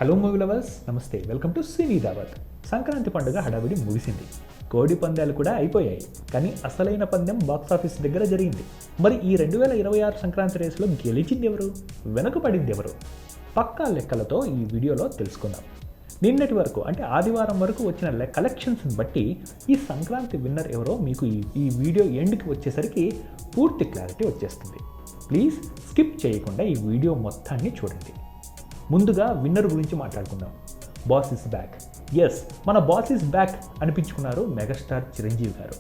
Hello movie lovers, నమస్తే. Welcome to సినీ దావత్. సంక్రాంతి పండుగ హడావిడి ముగిసింది. కోడి పందాలు కూడా అయిపోయాయి. కానీ అసలైన పందెం బాక్సాఫీస్ దగ్గర జరిగింది. మరి ఈ 2026 సంక్రాంతి రేసులో గెలిచింది ఎవరు, వెనుకపడింది ఎవరు? పక్కా లెక్కలతో ఈ వీడియోలో తెలుసుకుందాం. నిన్నటి వరకు అంటే ఆదివారం వరకు వచ్చిన కలెక్షన్స్ని బట్టి ఈ సంక్రాంతి విన్నర్ ఎవరో మీకు ఈ వీడియో ఎండ్కి వచ్చేసరికి పూర్తి క్లారిటీ వచ్చేస్తుంది. ప్లీజ్ స్కిప్ చేయకుండా ఈ వీడియో మొత్తాన్ని చూడండి. ముందుగా విన్నర్ గురించి మాట్లాడుకుందాం. Boss is back. ఎస్, మన బాస్ ఇస్ బ్యాక్ అనిపించుకున్నారు మెగాస్టార్ చిరంజీవి గారు.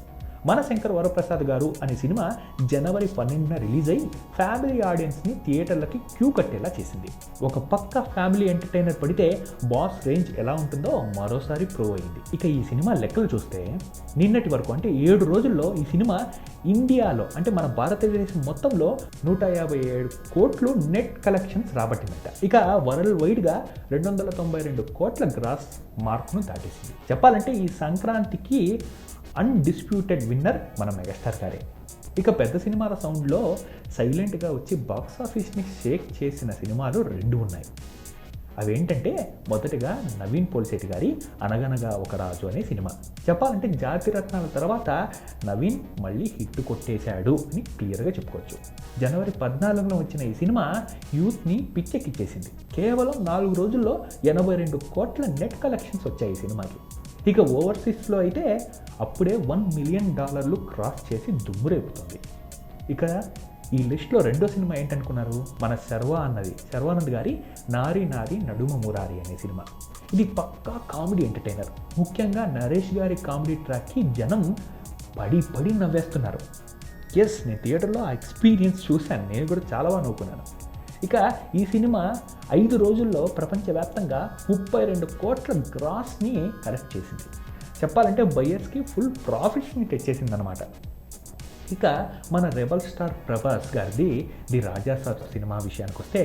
మన శంకర్ వరప్రసాద్ గారు అనే సినిమా జనవరి 12న రిలీజ్ అయ్యి ఫ్యామిలీ ఆడియన్స్ని థియేటర్లకి క్యూ కట్టేలా చేసింది. ఒక పక్క ఫ్యామిలీ ఎంటర్టైనర్ పడితే బాస్ రేంజ్ ఎలా ఉంటుందో మరోసారి ప్రూవ్ అయింది. ఇక ఈ సినిమా లెక్కలు చూస్తే నిన్నటి వరకు అంటే 7 రోజుల్లో ఈ సినిమా ఇండియాలో అంటే మన భారతదేశం మొత్తంలో 157 కోట్లు నెట్ కలెక్షన్స్ రాబట్టిందట. ఇక వరల్డ్ వైడ్గా 292 కోట్ల గ్రాస్ మార్క్ను దాటేసింది. చెప్పాలంటే ఈ సంక్రాంతికి అన్డిస్ప్యూటెడ్ విన్నర్ మన మెగాస్టార్ గారే. ఇక పెద్ద సినిమాల సౌండ్లో సైలెంట్గా వచ్చి బాక్సాఫీస్ని షేక్ చేసిన సినిమాలు 2 ఉన్నాయి. అవేంటంటే మొదటిగా నవీన్ పోలిశెట్టి గారి అనగనగా ఒక రాజు అనే సినిమా. చెప్పాలంటే జాతిరత్నాల తర్వాత నవీన్ మళ్ళీ హిట్ కొట్టేశాడు అని క్లియర్గా చెప్పుకోవచ్చు. జనవరి 14న వచ్చిన ఈ సినిమా యూత్ని పిచ్చెక్కిచ్చేసింది. కేవలం 4 రోజుల్లో 82 కోట్ల నెట్ కలెక్షన్స్ వచ్చాయి ఈ సినిమాకి. ఇక ఓవర్సీస్లో అయితే అప్పుడే $1 మిలియన్ క్రాస్ చేసి దుమ్మురేపుతుంది. ఇక ఈ లిస్ట్లో రెండో సినిమా ఏంటనుకున్నారు? మన శర్వానంద్ గారి నారి నారి నడుమ మురారి అనే సినిమా. ఇది పక్కా కామెడీ ఎంటర్టైనర్. ముఖ్యంగా నరేష్ గారి కామెడీ ట్రాక్కి జనం పడి నవ్వేస్తున్నారు. ఎస్, నేను థియేటర్లో ఆ ఎక్స్పీరియన్స్ చూశాను. నేను కూడా చాలా బాగా నవ్వుకున్నాను. ఇక ఈ సినిమా 5 రోజుల్లో ప్రపంచవ్యాప్తంగా 32 కోట్ల గ్రాస్ని కలెక్ట్ చేసింది. చెప్పాలంటే బయ్యర్స్కి ఫుల్ ప్రాఫిట్స్ని తెచ్చేసింది అనమాట. ఇక మన రెబల్ స్టార్ ప్రభాస్ గారిది ది రాజా సాబ్ సినిమా విషయానికి వస్తే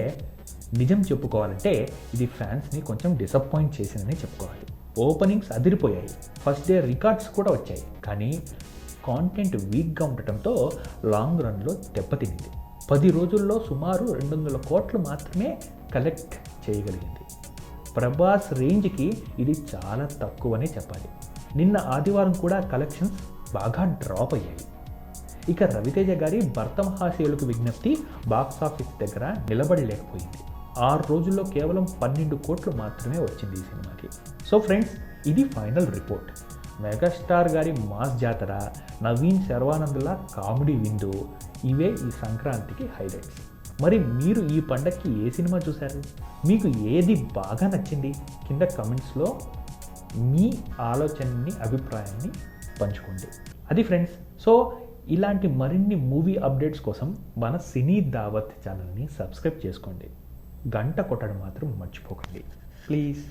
నిజం చెప్పుకోవాలంటే ఇది ఫ్యాన్స్ని కొంచెం డిసప్పాయింట్ చేసిందని చెప్పుకోవాలి. ఓపెనింగ్స్ అదిరిపోయాయి, ఫస్ట్ డే రికార్డ్స్ కూడా వచ్చాయి. కానీ కాంటెంట్ వీక్గా ఉండటంతో లాంగ్ రన్లో దెబ్బతినింది. 10 రోజుల్లో సుమారు 200 కోట్లు మాత్రమే కలెక్ట్ చేయగలిగింది. ప్రభాస్ రేంజ్కి ఇది చాలా తక్కువనే చెప్పాలి. నిన్న ఆదివారం కూడా కలెక్షన్స్ బాగా డ్రాప్ అయ్యాయి. ఇక రవితేజ గారి భర్త మహాశయులకు విజ్ఞప్తి బాక్సాఫీస్ దగ్గర నిలబడలేకపోయింది. 6 రోజుల్లో కేవలం 12 కోట్లు మాత్రమే వచ్చింది ఈ సినిమాకి. సో ఫ్రెండ్స్, ఇది ఫైనల్ రిపోర్ట్. మెగాస్టార్ గారి మాస్ జాతర, నవీన్ శర్వానంద్ల కామెడీ విందు, ఇవే ఈ సంక్రాంతికి హైలైట్స్. మరి మీరు ఈ పండగకి ఏ సినిమా చూశారు? మీకు ఏది బాగా నచ్చింది? కింద కమెంట్స్లో మీ ఆలోచనని, అభిప్రాయాన్ని పంచుకోండి. అది ఫ్రెండ్స్. సో ఇలాంటి మరిన్ని మూవీ అప్డేట్స్ కోసం మన సినీ దావత్ ఛానల్ని సబ్స్క్రైబ్ చేసుకోండి. గంట కొట్టడం మాత్రం మర్చిపోకండి ప్లీజ్.